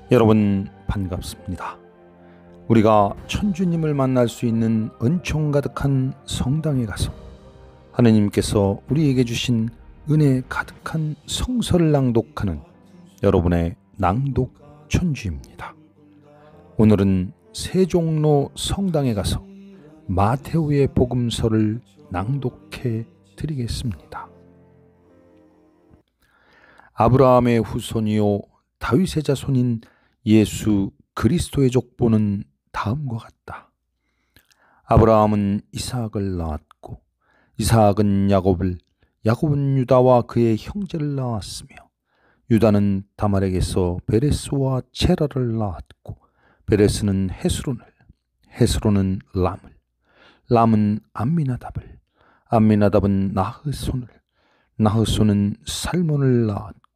여러분 반갑습니다. 우리가 천주님을 만날 수 있는 은총 가득한 성당에 가서 하느님께서 우리에게 주신 은혜 가득한 성서를 낭독하는 여러분의 낭독 천주입니다. 오늘은 세종로 성당에 가서 마테오의 복음서를 낭독해 드리겠습니다. 아브라함의 후손이요 다윗의 자손인 예수 그리스도의 족보는 다음과 같다. 아브라함은 이삭을 낳았고 이삭은 야곱을, 야곱은 유다와 그의 형제를 낳았으며 유다는 다말에게서 베레스와 체라를 낳았고 베레스는 헤스론을, 헤스론은 람을, 람은 암미나답을, 암미나답은 나흐손을, 나흐손은 살몬을 낳았고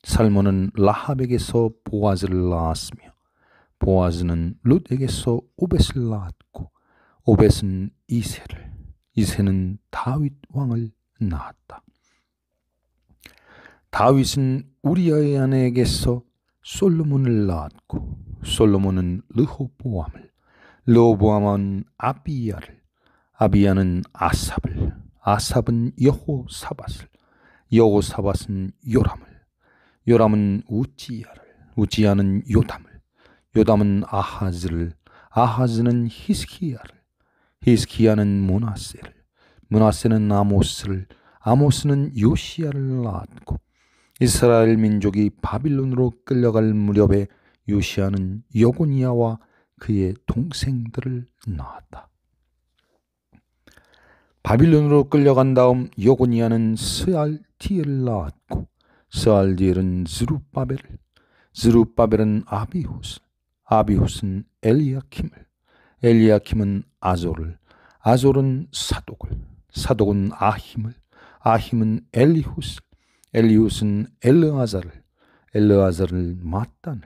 살몬은 라합에게서 보아즈를 낳았으며 보아즈는 룻에게서 오벳을 낳았고 오벳은 이새를, 이새는 다윗 왕을 낳았다. 다윗은 우리아의 아내에게서 솔로몬을 낳았고 솔로몬은 르호보암을, 르호보암은 아비야를, 아비야는 아삽을, 아삽은 여호사밧을, 여호사밧은 요람을, 요람은 우지야를, 우지야는 요담을, 요담은 아하즈를, 아하즈는 히스기야를, 히스기야는 므낫세를, 므낫세는 아모스를, 아모스는 요시야를 낳았고 이스라엘 민족이 바빌론으로 끌려갈 무렵에 요시야는 여고니아와 그의 동생들을 낳았다. 바빌론으로 끌려간 다음 여고니아는 스알티엘을 낳았고 스알디엘은 스룹바벨을, 스룹바벨은 아비훗을, 아비훗은 엘리야킴을, 엘리야킴은 아졸을, 아졸은 사독을, 사독은 아힘을, 아힘은 엘리훗을, 엘리훗은 엘르아자를, 엘르아자를 마단을,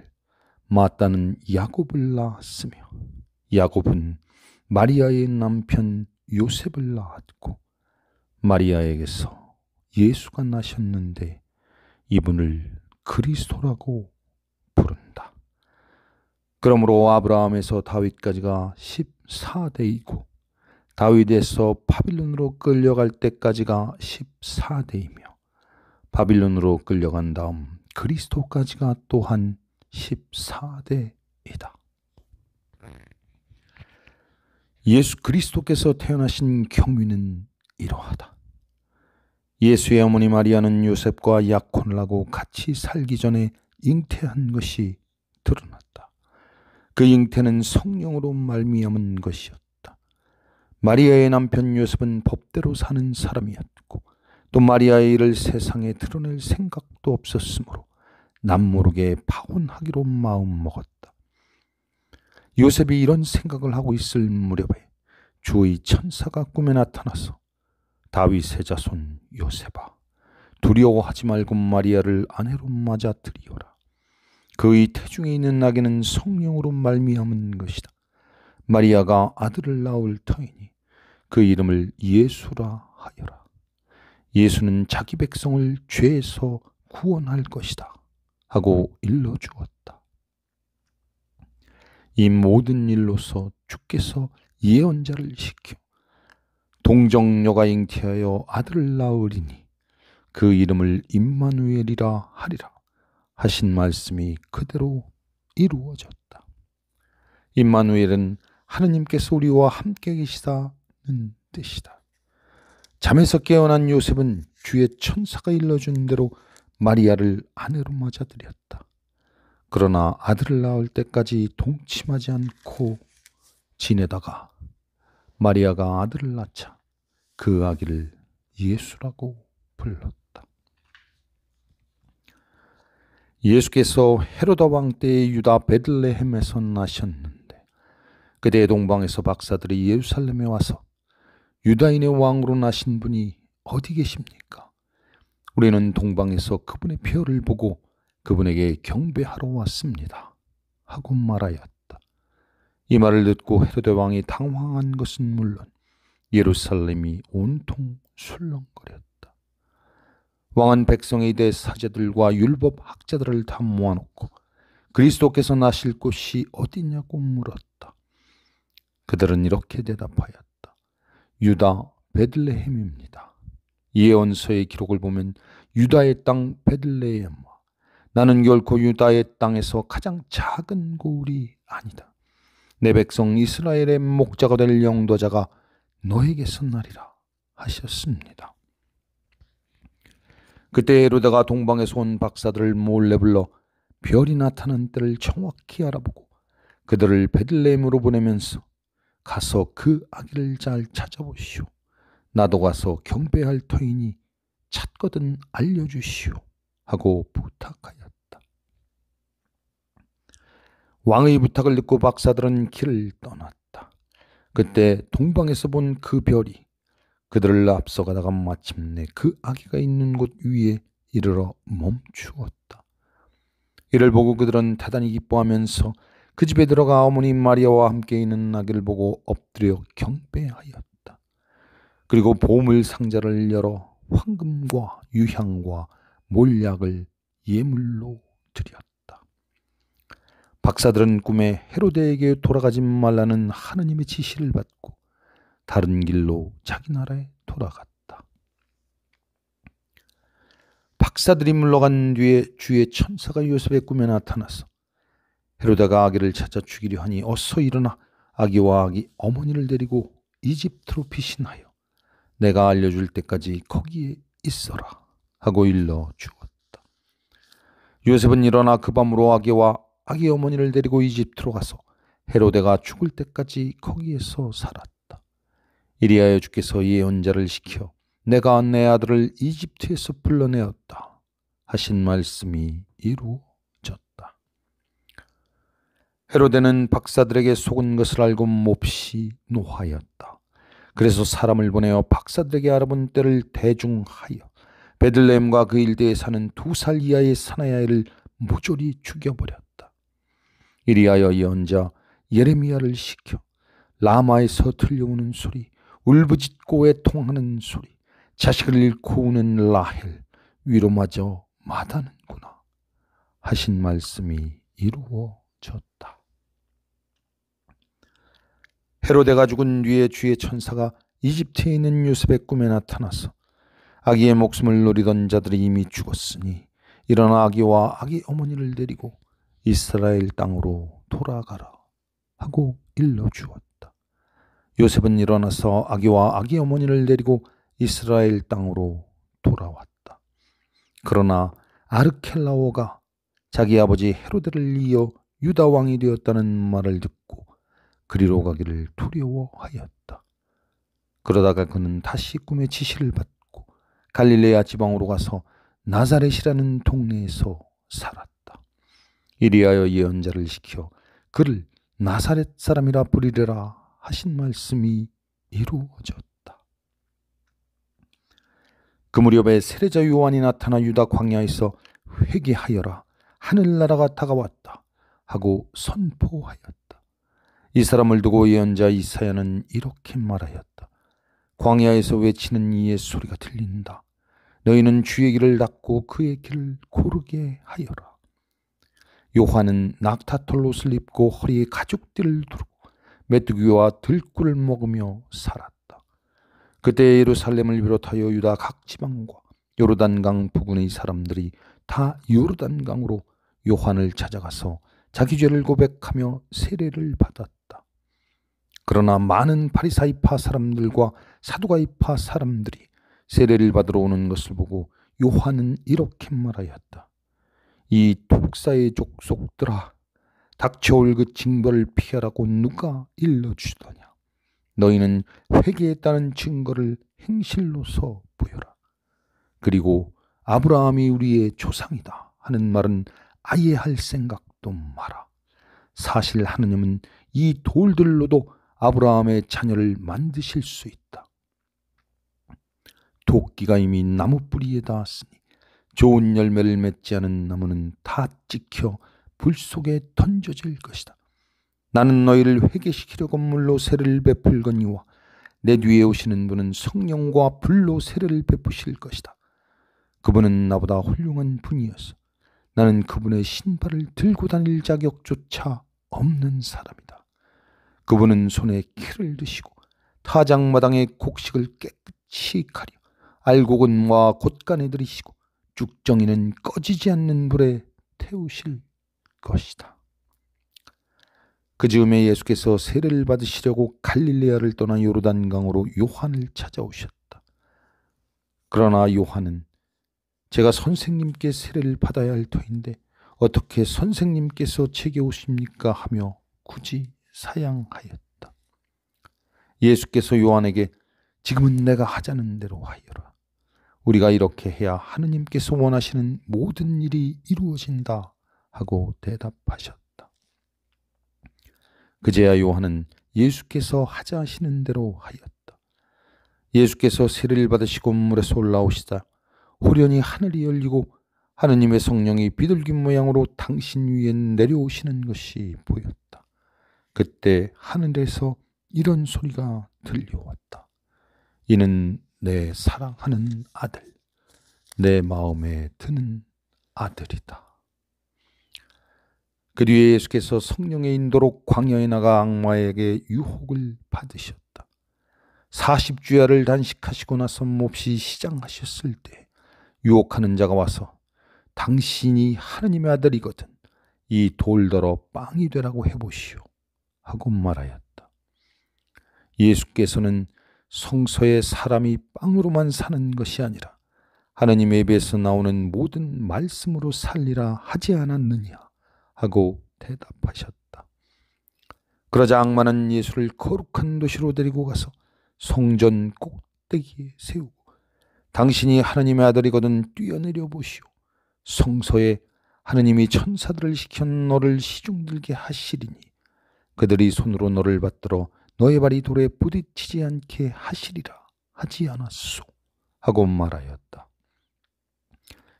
마단은 야곱을 낳았으며 야곱은 마리아의 남편 요셉을 낳았고 마리아에게서 예수가 나셨는데 이분을 그리스도라고 부른다. 그러므로 아브라함에서 다윗까지가 14대이고 다윗에서 바빌론으로 끌려갈 때까지가 14대이며 바빌론으로 끌려간 다음 그리스도까지가 또한 14대이다. 예수 그리스도께서 태어나신 경위는 이러하다. 예수의 어머니 마리아는 요셉과 약혼을 하고 같이 살기 전에 잉태한 것이 드러났다. 그 잉태는 성령으로 말미암은 것이었다. 마리아의 남편 요셉은 법대로 사는 사람이었고 또 마리아의 일을 세상에 드러낼 생각도 없었으므로 남모르게 파혼하기로 마음먹었다. 요셉이 이런 생각을 하고 있을 무렵에 주의 천사가 꿈에 나타나서 다윗의 자손 요셉아, 두려워하지 말고 마리아를 아내로 맞아들이어라. 그의 태중에 있는 아기는 성령으로 말미암은 것이다. 마리아가 아들을 낳을 터이니 그 이름을 예수라 하여라. 예수는 자기 백성을 죄에서 구원할 것이다 하고 일러주었다. 이 모든 일로서 주께서 예언자를 시켜 동정녀가 잉태하여 아들을 낳으리니 그 이름을 임마누엘이라 하리라 하신 말씀이 그대로 이루어졌다. 임마누엘은 하느님께서 우리와 함께 계시다는 뜻이다. 잠에서 깨어난 요셉은 주의 천사가 일러준 대로 마리아를 아내로 맞아들였다. 그러나 아들을 낳을 때까지 동침하지 않고 지내다가 마리아가 아들을 낳자 그 아기를 예수라고 불렀다. 예수께서 헤로다 왕 때의 유다 베들레헴에서 나셨는데 그때 동방에서 박사들이 예루살렘에 와서 유다인의 왕으로 나신 분이 어디 계십니까? 우리는 동방에서 그분의 표를 보고 그분에게 경배하러 왔습니다 하고 말하였다. 이 말을 듣고 헤로데 왕이 당황한 것은 물론 예루살렘이 온통 술렁거렸다. 왕은 백성에 대해 사제들과 율법 학자들을 다 모아놓고 그리스도께서 나실 곳이 어디냐고 물었다. 그들은 이렇게 대답하였다. 유다 베들레헴입니다. 예언서의 기록을 보면 유다의 땅 베들레헴아, 나는 결코 유다의 땅에서 가장 작은 고울이 아니다. 내 백성 이스라엘의 목자가 될 영도자가 너에게서 나리라 하셨습니다. 그때 헤로데가 동방에서 온 박사들을 몰래 불러 별이 나타난 때를 정확히 알아보고 그들을 베들레헴으로 보내면서 가서 그 아기를 잘 찾아보시오. 나도 가서 경배할 터이니 찾거든 알려주시오 하고 부탁하였다. 왕의 부탁을 듣고 박사들은 길을 떠났다. 그때 동방에서 본 그 별이 그들을 앞서가다가 마침내 그 아기가 있는 곳 위에 이르러 멈추었다. 이를 보고 그들은 대단히 기뻐하면서 그 집에 들어가 어머니 마리아와 함께 있는 아기를 보고 엎드려 경배하였다. 그리고 보물 상자를 열어 황금과 유향과 몰약을 예물로 드렸다. 박사들은 꿈에 헤로데에게 돌아가지 말라는 하느님의 지시를 받고 다른 길로 자기 나라에 돌아갔다. 박사들이 물러간 뒤에 주의 천사가 요셉의 꿈에 나타나서 헤로데가 아기를 찾아 죽이려 하니 어서 일어나 아기와 아기 어머니를 데리고 이집트로 피신하여 내가 알려줄 때까지 거기에 있어라 하고 일러 주었다. 요셉은 일어나 그 밤으로 아기와 아기 어머니를 데리고 이집트로 가서 헤로데가 죽을 때까지 거기에서 살았다. 이리하여 주께서 예언자를 시켜 내가 내 아들을 이집트에서 불러내었다 하신 말씀이 이루어졌다. 헤로데는 박사들에게 속은 것을 알고 몹시 노하였다. 그래서 사람을 보내어 박사들에게 알아본 때를 대중하여 베들레헴과 그 일대에 사는 2살 이하의 사나이를 모조리 죽여버렸다. 이리하여 예언자 예레미야를 시켜 라마에서 들려오는 소리, 울부짖고 애통하는 소리, 자식을 잃고 우는 라헬 위로마저 마다는구나 하신 말씀이 이루어졌다. 헤로데가 죽은 뒤에 주의 천사가 이집트에 있는 요셉의 꿈에 나타나서 아기의 목숨을 노리던 자들이 이미 죽었으니 일어나 아기와 아기 어머니를 데리고 이스라엘 땅으로 돌아가라 하고 일러주었다. 요셉은 일어나서 아기와 아기 어머니를 데리고 이스라엘 땅으로 돌아왔다. 그러나 아르켈라오가 자기 아버지 헤로데를 이어 유다 왕이 되었다는 말을 듣고 그리로 가기를 두려워하였다. 그러다가 그는 다시 꿈의 지시를 받고 갈릴레아 지방으로 가서 나사렛이라는 동네에서 살았다. 이리하여 예언자를 시켜 그를 나사렛 사람이라 부르리라 하신 말씀이 이루어졌다. 그 무렵에 세례자 요한이 나타나 유다 광야에서 회개하여라, 하늘나라가 다가왔다 하고 선포하였다. 이 사람을 두고 예언자 이사야는 이렇게 말하였다. 광야에서 외치는 이의 소리가 들린다. 너희는 주의 길을 닦고 그의 길을 고르게 하여라. 요한은 낙타털 옷을 입고 허리에 가죽띠를 두르고 메뚜기와 들꿀을 먹으며 살았다. 그때 예루살렘을 비롯하여 유다 각 지방과 요르단강 부근의 사람들이 다 요르단강으로 요한을 찾아가서 자기 죄를 고백하며 세례를 받았다. 그러나 많은 바리사이파 사람들과 사두가이파 사람들이 세례를 받으러 오는 것을 보고 요한은 이렇게 말하였다. 이 독사의 족속들아, 닥쳐올 그 징벌을 피하라고 누가 일러주더냐. 너희는 회개했다는 증거를 행실로서 보여라. 그리고 아브라함이 우리의 조상이다 하는 말은 아예 할 생각도 마라. 사실 하느님은 이 돌들로도 아브라함의 자녀를 만드실 수 있다. 도끼가 이미 나무 뿌리에 닿았으니 좋은 열매를 맺지 않은 나무는 다 찍혀 불 속에 던져질 것이다. 나는 너희를 회개시키려고 물로 세례를 베풀거니와 내 뒤에 오시는 분은 성령과 불로 세례를 베푸실 것이다. 그분은 나보다 훌륭한 분이어서 나는 그분의 신발을 들고 다닐 자격조차 없는 사람이다. 그분은 손에 칼을 드시고 타작마당의 곡식을 깨끗이 가려 알곡은과 곶간에 들이시고 쭉정이는 꺼지지 않는 불에 태우실 것이다. 그 즈음에 예수께서 세례를 받으시려고 갈릴레아를 떠나 요르단강으로 요한을 찾아오셨다. 그러나 요한은 제가 선생님께 세례를 받아야 할 터인데 어떻게 선생님께서 제게 오십니까 하며 굳이 사양하였다. 예수께서 요한에게 지금은 내가 하자는 대로 하여라. 우리가 이렇게 해야 하느님께서 원하시는 모든 일이 이루어진다 하고 대답하셨다. 그제야 요한은 예수께서 하자 하시는 대로 하였다. 예수께서 세례를 받으시고 물에서 올라오시다 호련히 하늘이 열리고 하느님의 성령이 비둘기 모양으로 당신 위에 내려오시는 것이 보였다. 그때 하늘에서 이런 소리가 들려왔다. 이는 내 사랑하는 아들, 내 마음에 드는 아들이다. 그 뒤에 예수께서 성령의 인도로 광야에 나가 악마에게 유혹을 받으셨다. 40주야를 단식하시고 나서 몹시 시장하셨을 때 유혹하는 자가 와서 당신이 하느님의 아들이거든 이 돌더러 빵이 되라고 해보시오 하고 말하였다. 예수께서는 성서에 사람이 빵으로만 사는 것이 아니라 하느님의 입에서 나오는 모든 말씀으로 살리라 하지 않았느냐 하고 대답하셨다. 그러자 악마는 예수를 거룩한 도시로 데리고 가서 성전 꼭대기에 세우고 당신이 하느님의 아들이거든 뛰어내려 보시오. 성서에 하느님이 천사들을 시켜 너를 시중들게 하시리니 그들이 손으로 너를 받들어 너의 발이 돌에 부딪히지 않게 하시리라 하지 않았소 하고 말하였다.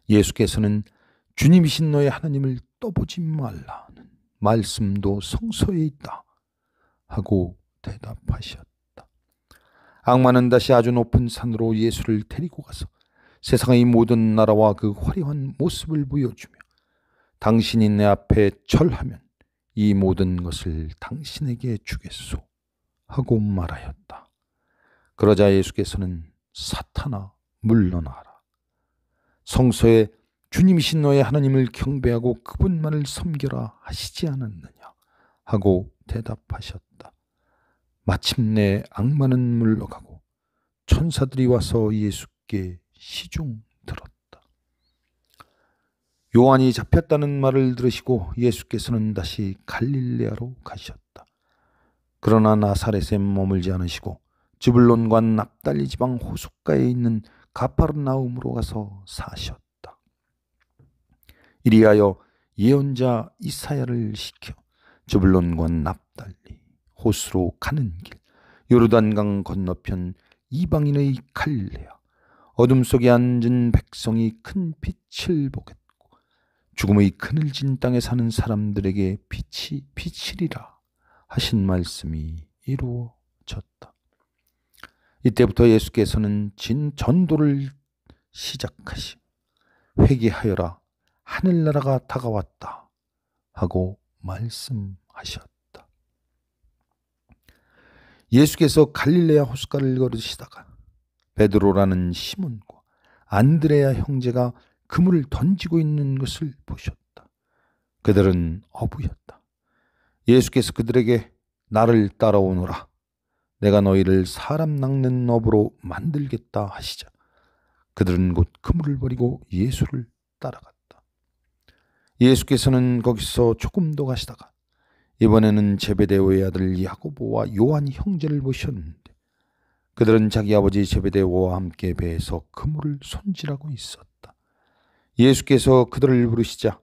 예수께서는 주님이신 너의 하나님을 떠보지 말라는 말씀도 성서에 있다 하고 대답하셨다. 악마는 다시 아주 높은 산으로 예수를 데리고 가서 세상의 모든 나라와 그 화려한 모습을 보여주며 당신이 내 앞에 절하면 이 모든 것을 당신에게 주겠소 하고 말하였다. 그러자 예수께서는 사탄아 물러나라. 성서에 주님이신 너의 하나님을 경배하고 그분만을 섬겨라 하시지 않았느냐 하고 대답하셨다. 마침내 악마는 물러가고 천사들이 와서 예수께 시중 들었다. 요한이 잡혔다는 말을 들으시고 예수께서는 다시 갈릴레아로 가셨다. 그러나 나사렛에 머물지 않으시고 즈불론과 납달리 지방 호숫가에 있는 가파르나움으로 가서 사셨다. 이리하여 예언자 이사야를 시켜 즈불론과 납달리 호수로 가는 길 요르단강 건너편 이방인의 갈릴레아 어둠 속에 앉은 백성이 큰 빛을 보겠고 죽음의 그늘진 땅에 사는 사람들에게 빛이 비치리라 하신 말씀이 이루어졌다. 이때부터 예수께서는 전도를 시작하시 회개하여라 하늘나라가 다가왔다 하고 말씀하셨다. 예수께서 갈릴레아 호숫가를 걸으시다가 베드로라는 시몬과 안드레아 형제가 그물을 던지고 있는 것을 보셨다. 그들은 어부였다. 예수께서 그들에게 나를 따라오너라. 내가 너희를 사람 낚는 어부로 만들겠다 하시자 그들은 곧 그물을 버리고 예수를 따라갔다. 예수께서는 거기서 조금 더 가시다가 이번에는 제베데오의 아들 야고보와 요한 형제를 보셨는데 그들은 자기 아버지 제베데오와 함께 배에서 그물을 손질하고 있었다. 예수께서 그들을 부르시자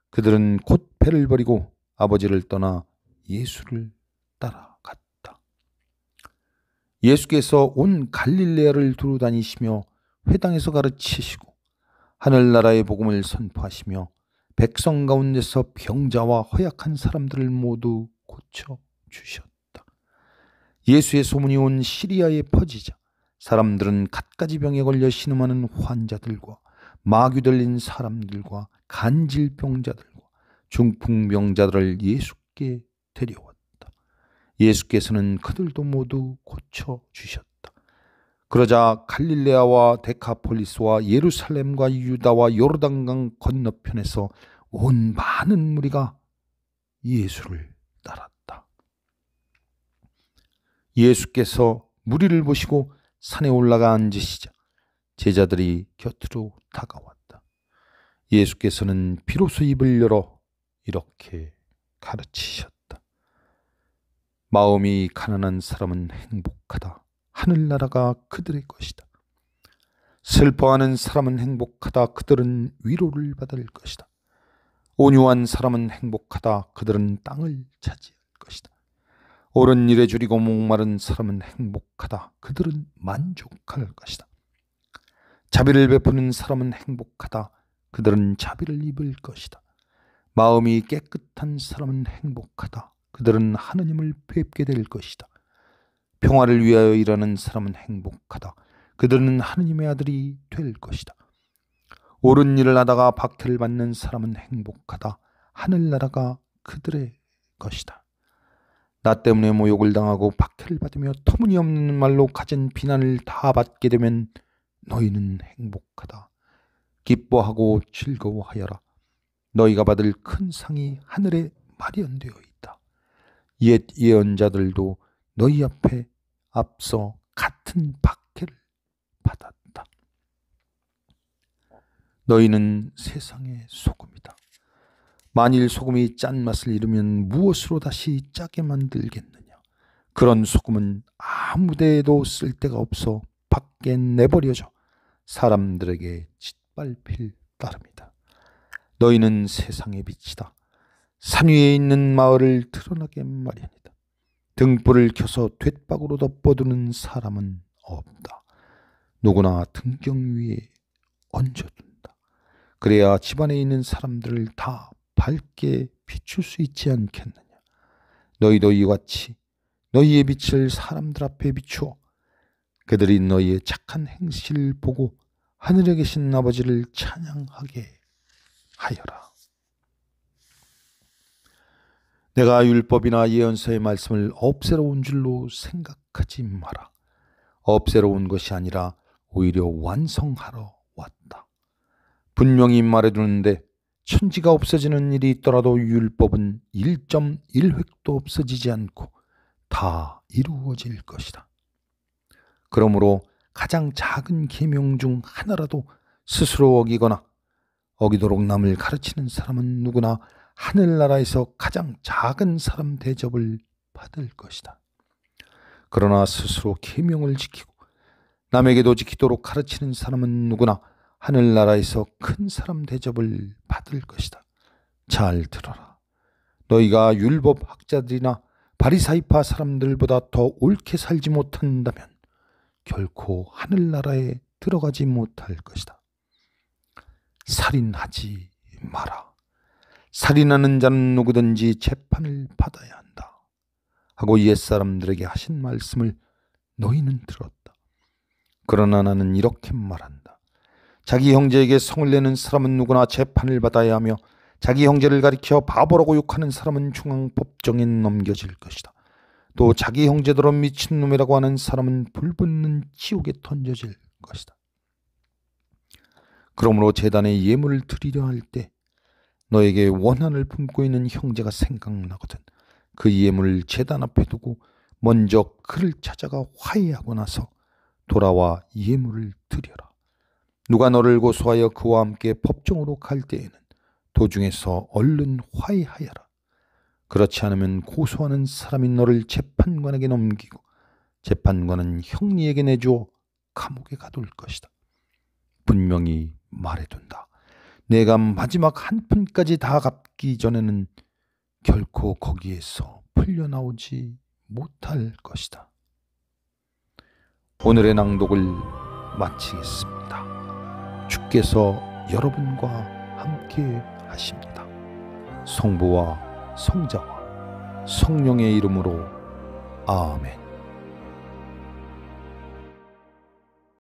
그들은 곧 배를 버리고 아버지를 떠나 예수를 따라갔다. 예수께서 온 갈릴레아를 두루 다니시며 회당에서 가르치시고 하늘나라의 복음을 선포하시며 백성 가운데서 병자와 허약한 사람들을 모두 고쳐주셨다. 예수의 소문이 온 시리아에 퍼지자 사람들은 갖가지 병에 걸려 신음하는 환자들과 마귀 들린 사람들과 간질병자들과 중풍병자들을 예수께 데려왔다. 예수께서는 그들도 모두 고쳐주셨다. 그러자 갈릴레아와 데카폴리스와 예루살렘과 유다와 요르단강 건너편에서 온 많은 무리가 예수를 따랐다. 예수께서 무리를 보시고 산에 올라가 앉으시자 제자들이 곁으로 다가왔다. 예수께서는 비로소 입을 열어 이렇게 가르치셨다. 마음이 가난한 사람은 행복하다. 하늘나라가 그들의 것이다. 슬퍼하는 사람은 행복하다. 그들은 위로를 받을 것이다. 온유한 사람은 행복하다. 그들은 땅을 차지할 것이다. 옳은 일에 줄이고 목마른 사람은 행복하다. 그들은 만족할 것이다. 자비를 베푸는 사람은 행복하다. 그들은 자비를 입을 것이다. 마음이 깨끗한 사람은 행복하다. 그들은 하느님을 뵙게 될 것이다. 평화를 위하여 일하는 사람은 행복하다. 그들은 하느님의 아들이 될 것이다. 옳은 일을 하다가 박해를 받는 사람은 행복하다. 하늘나라가 그들의 것이다. 나 때문에 모욕을 당하고 박해를 받으며 터무니없는 말로 가진 비난을 다 받게 되면 너희는 행복하다. 기뻐하고 즐거워하여라. 너희가 받을 큰 상이 하늘에 마련되어 있다. 옛 예언자들도 너희 앞에 앞서 같은 박해를 받았다. 너희는 세상의 소금이다. 만일 소금이 짠맛을 잃으면 무엇으로 다시 짜게 만들겠느냐. 그런 소금은 아무 데에도 쓸 데가 없어 밖에 내버려져 사람들에게 짓밟힐 따름이다. 너희는 세상의 빛이다. 산 위에 있는 마을을 드러나게 마련이다. 등불을 켜서 돛박으로 덮어두는 사람은 없다. 누구나 등경 위에 얹어둔다. 그래야 집안에 있는 사람들을 다 밝게 비출 수 있지 않겠느냐. 너희도 이와 같이 너희의 빛을 사람들 앞에 비추어 그들이 너희의 착한 행실을 보고 하늘에 계신 아버지를 찬양하게 하여라. 내가 율법이나 예언서의 말씀을 없애러 온 줄로 생각하지 마라. 없애러 온 것이 아니라 오히려 완성하러 왔다. 분명히 말해두는데 천지가 없어지는 일이 있더라도 율법은 1.1획도 없어지지 않고 다 이루어질 것이다. 그러므로 가장 작은 계명 중 하나라도 스스로 어기거나 어기도록 남을 가르치는 사람은 누구나 하늘나라에서 가장 작은 사람 대접을 받을 것이다. 그러나 스스로 계명을 지키고 남에게도 지키도록 가르치는 사람은 누구나 하늘나라에서 큰 사람 대접을 받을 것이다. 잘 들어라. 너희가 율법 학자들이나 바리사이파 사람들보다 더 옳게 살지 못한다면 결코 하늘나라에 들어가지 못할 것이다. 살인하지 마라. 살인하는 자는 누구든지 재판을 받아야 한다. 하고 옛사람들에게 하신 말씀을 너희는 들었다. 그러나 나는 이렇게 말한다. 자기 형제에게 성을 내는 사람은 누구나 재판을 받아야 하며 자기 형제를 가리켜 바보라고 욕하는 사람은 중앙법정에 넘겨질 것이다. 또 자기 형제더러 미친놈이라고 하는 사람은 불붙는 지옥에 던져질 것이다. 그러므로 제단에 예물을 드리려 할 때 너에게 원한을 품고 있는 형제가 생각나거든 그 예물을 제단 앞에 두고 먼저 그를 찾아가 화해하고 나서 돌아와 예물을 드려라. 누가 너를 고소하여 그와 함께 법정으로 갈 때에는 도중에서 얼른 화해하여라. 그렇지 않으면 고소하는 사람이 너를 재판관에게 넘기고 재판관은 형리에게 내주어 감옥에 가둘 것이다. 분명히 말해둔다. 내가 마지막 한 푼까지 다 갚기 전에는 결코 거기에서 풀려나오지 못할 것이다. 오늘의 낭독을 마치겠습니다. 주께서 여러분과 함께 하십니다. 성부와 성자와 성령의 이름으로 아멘.